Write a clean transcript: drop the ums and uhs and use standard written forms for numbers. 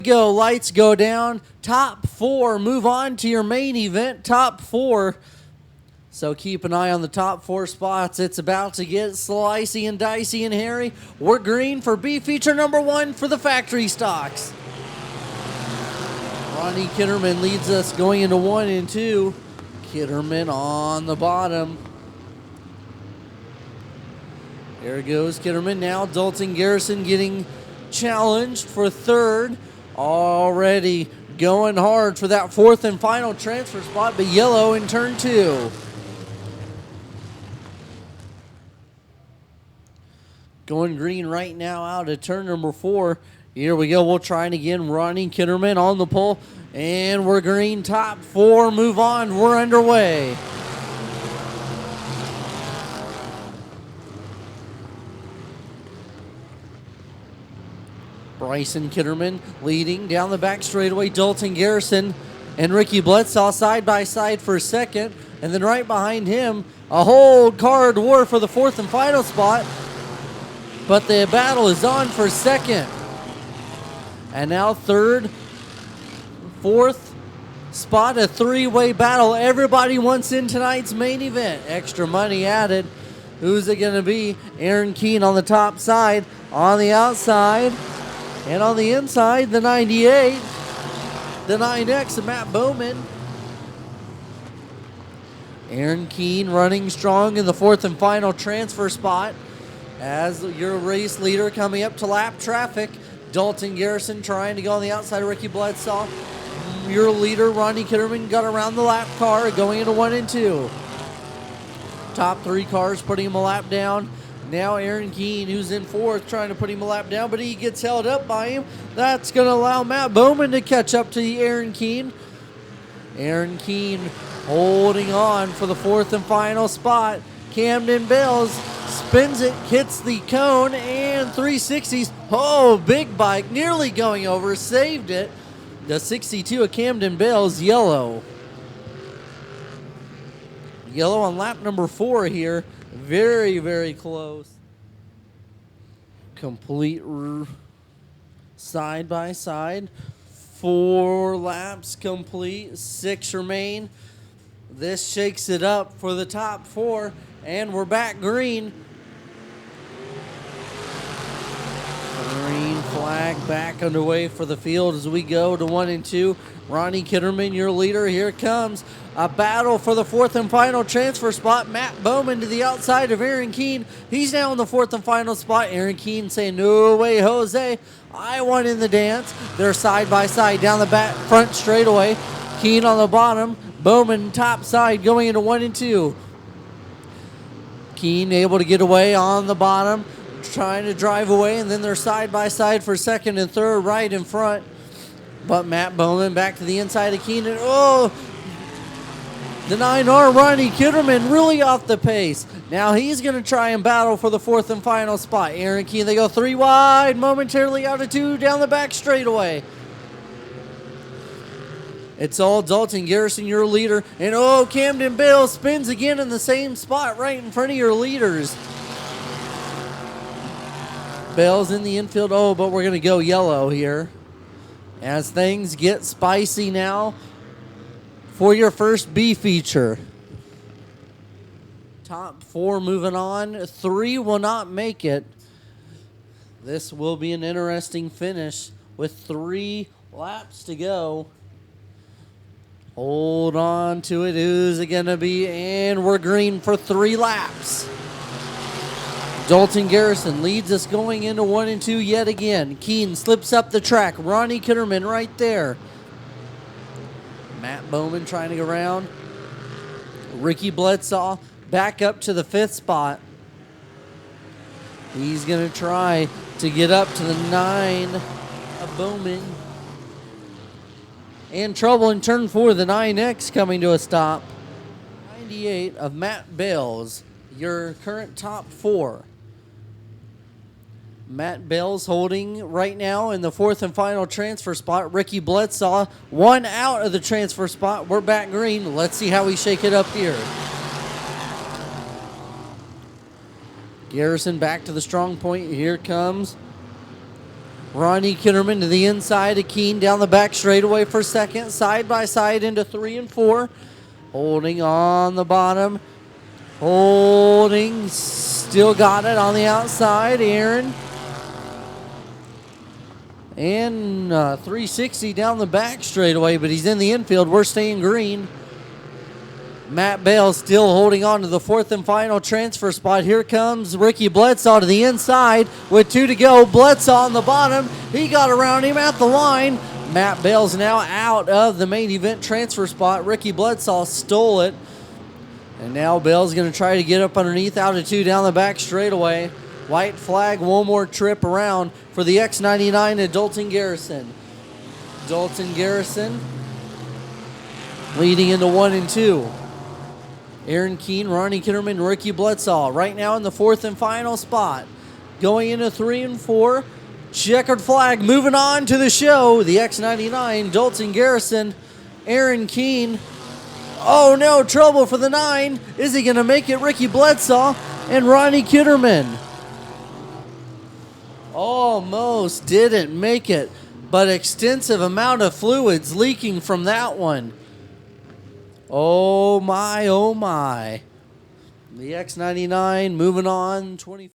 Go, lights go down. Top four move on to your main event. Top four. So keep an eye on the top four spots. It's about to get slicey and dicey and hairy. We're green for B feature number one for the factory stocks. Ronnie Kitterman leads us going into 1 and 2. Kitterman on the bottom. There goes Kitterman now. Dalton Garrison getting challenged for third. Already going hard for that fourth and final transfer spot, but yellow in turn 2. Going green right now out of turn number 4. Here we go. We'll try it again. Ronnie Kitterman on the pole. And we're green. Top 4. Move on. We're underway. Bryson Kitterman leading down the back straightaway. Dalton Garrison and Ricky Bledsaw side by side for second. And then right behind him, a whole card war for the fourth and final spot. But the battle is on for second. And now third, fourth spot, a three-way battle. Everybody wants in tonight's main event. Extra money added. Who's it going to be? Aaron Keene on the top side. On the outside. And on the inside, the 98. The 9X of Matt Bowman. Aaron Keene running strong in the fourth and final transfer spot. As your race leader coming up to lap traffic. Dalton Garrison trying to go on the outside of Ricky Bledsaw. Your leader, Ronnie Kitterman, got around the lap car going into 1 and 2. Top 3 cars putting him a lap down. Now Aaron Keene, who's in fourth, trying to put him a lap down, but he gets held up by him. That's going to allow Matt Bowman to catch up to Aaron Keene. Aaron Keene holding on for the fourth and final spot. Camden Bales spins it, hits the cone, and 360s. Oh, big bike, nearly going over, saved it. The 62 of Camden Bales, yellow. Yellow on lap number 4 here. Very, very close. Complete side by side. 4 laps complete. 6 remain. This shakes it up for the top 4. And we're back green. Green flag back underway for the field as we go to 1 and 2. Ronnie Kitterman, your leader. Here it comes. A battle for the fourth and final transfer spot. Matt Bowman to the outside of Aaron Keene. He's now in the fourth and final spot. Aaron Keene saying, no way, Jose. I want in the dance. They're side by side down the back front straightaway. Keene on the bottom. Bowman top side going into 1 and 2. Keene able to get away on the bottom. Trying to drive away, and then they're side by side for second and third right in front. But Matt Bowman back to the inside of Keene. Oh, the 9R Ronnie Kitterman really off the pace. Now he's going to try and battle for the fourth and final spot. Aaron Keene, they go 3 wide, momentarily out of 2 down the back straightaway. It's all Dalton Garrison, your leader. And oh, Camden Bale spins again in the same spot right in front of your leaders. Bell's in the infield. Oh, but we're going to go yellow here. As things get spicy now for your first B feature. Top 4 moving on. 3 will not make it. This will be an interesting finish with 3 laps to go. Hold on to it. Who's it going to be? And we're green for 3 laps. Dalton Garrison leads us going into 1 and 2 yet again. Keene slips up the track. Ronnie Kitterman right there. Matt Bowman trying to go around. Ricky Bledsaw back up to the 5th spot. He's going to try to get up to the 9 of Bowman. And trouble in turn 4, the 9X coming to a stop. 98 of Matt Bales, your current top 4. Matt Bell's holding right now in the fourth and final transfer spot. Ricky Bledsaw, 1 out of the transfer spot. We're back green. Let's see how we shake it up here. Garrison back to the strong point. Here comes Ronnie Kitterman to the inside of Keene down the back straightaway for second. Side by side into 3 and 4. Holding on the bottom. Holding. Still got it on the outside. Aaron. And 360 down the back straightaway, but he's in the infield. We're staying green. Matt Bale still holding on to the 4th and final transfer spot. Here comes Ricky Bledsaw to the inside with 2 to go. Bledsaw on the bottom. He got around him at the line. Matt Bale's now out of the main event transfer spot. Ricky Bledsaw stole it. And now Bale's going to try to get up underneath, out of 2 down the back straightaway. White flag, one more trip around for the X99 to Dalton Garrison. Dalton Garrison leading into 1 and 2. Aaron Keene, Ronnie Kitterman, Ricky Bledsaw right now in the 4th and final spot. Going into 3 and 4. Checkered flag moving on to the show. The X99, Dalton Garrison, Aaron Keene. Oh no, trouble for the 9. Is he going to make it? Ricky Bledsaw and Ronnie Kitterman. Almost didn't make it, but extensive amount of fluids leaking from that one. Oh my, oh my. The X99 moving on, 20.